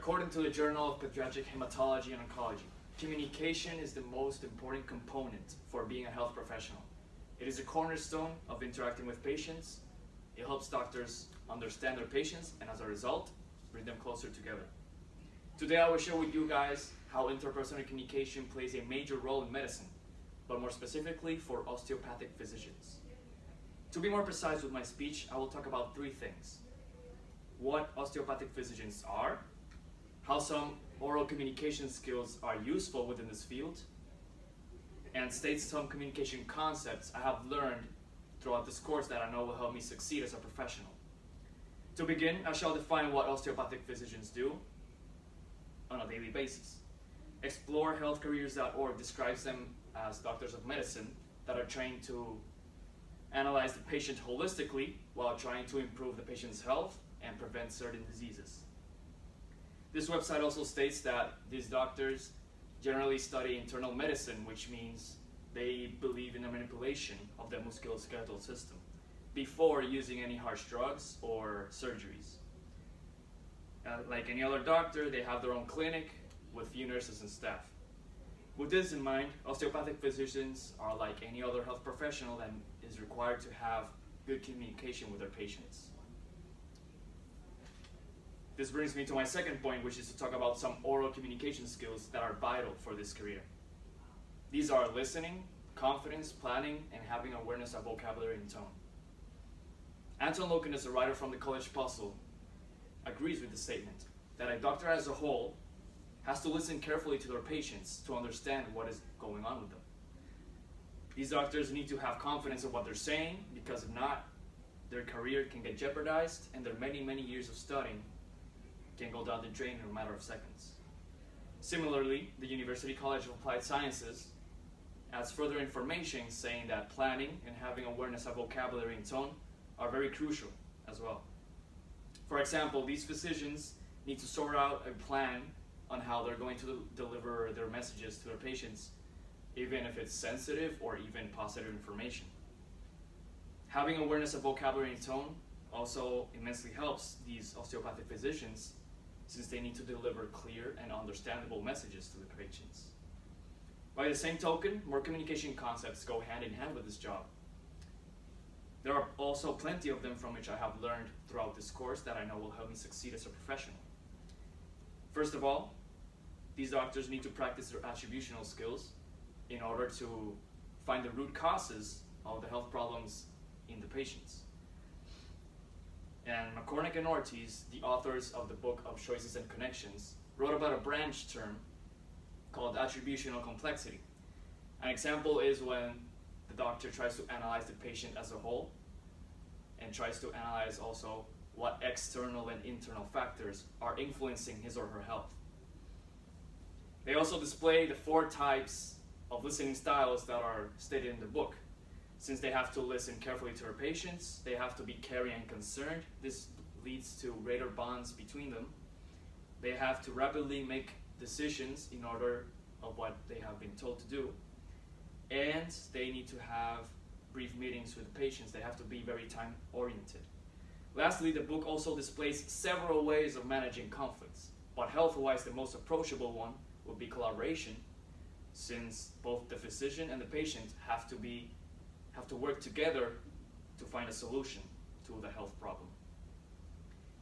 According to the Journal of Pediatric Hematology and Oncology, communication is the most important component for being a health professional. It is a cornerstone of interacting with patients. It helps doctors understand their patients and as a result, bring them closer together. Today I will share with you guys how interpersonal communication plays a major role in medicine, but more specifically for osteopathic physicians. To be more precise with my speech, I will talk about three things: what osteopathic physicians are, how some oral communication skills are useful within this field, and state some communication concepts I have learned throughout this course that I know will help me succeed as a professional. To begin, I shall define what osteopathic physicians do on a daily basis. ExploreHealthCareers.org describes them as doctors of medicine that are trained to analyze the patient holistically while trying to improve the patient's health and prevent certain diseases. This website also states that these doctors generally study internal medicine, which means they believe in the manipulation of the musculoskeletal system before using any harsh drugs or surgeries. Like any other doctor, they have their own clinic with few nurses and staff. With this in mind, osteopathic physicians are like any other health professional that is required to have good communication with their patients. This brings me to my second point, which is to talk about some oral communication skills that are vital for this career. These are listening, confidence, planning, and having awareness of vocabulary and tone. Anton Lokenus, a writer from the College Puzzle, agrees with the statement that a doctor as a whole has to listen carefully to their patients to understand what is going on with them. These doctors need to have confidence in what they're saying, because if not, their career can get jeopardized and their many, many years of studying can go down the drain in a matter of seconds. Similarly, the University College of Applied Sciences adds further information saying that planning and having awareness of vocabulary and tone are very crucial as well. For example, these physicians need to sort out a plan on how they're going to deliver their messages to their patients, even if it's sensitive or even positive information. Having awareness of vocabulary and tone also immensely helps these osteopathic physicians, since they need to deliver clear and understandable messages to the patients. By the same token, more communication concepts go hand in hand with this job. There are also plenty of them from which I have learned throughout this course that I know will help me succeed as a professional. First of all, these doctors need to practice their attributional skills in order to find the root causes of the health problems in the patients. And McCormick and Ortiz, the authors of the book of Choices and Connections, wrote about a branch term called attributional complexity. An example is when the doctor tries to analyze the patient as a whole and tries to analyze also what external and internal factors are influencing his or her health. They also display the 4 types of listening styles that are stated in the book. Since they have to listen carefully to their patients, they have to be caring and concerned. This leads to greater bonds between them. They have to rapidly make decisions in order of what they have been told to do. And they need to have brief meetings with the patients. They have to be very time-oriented. Lastly, the book also displays several ways of managing conflicts, but health-wise the most approachable one would be collaboration, since both the physician and the patient have to work together to find a solution to the health problem.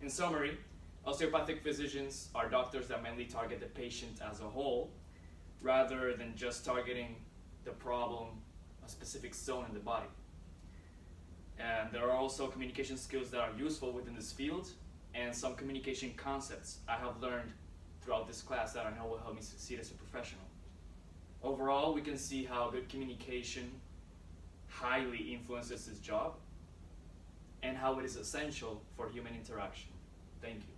In summary, osteopathic physicians are doctors that mainly target the patient as a whole, rather than just targeting the problem, a specific zone in the body. And there are also communication skills that are useful within this field, and some communication concepts I have learned throughout this class that I know will help me succeed as a professional. Overall, we can see how good communication highly influences this job and how it is essential for human interaction. Thank you.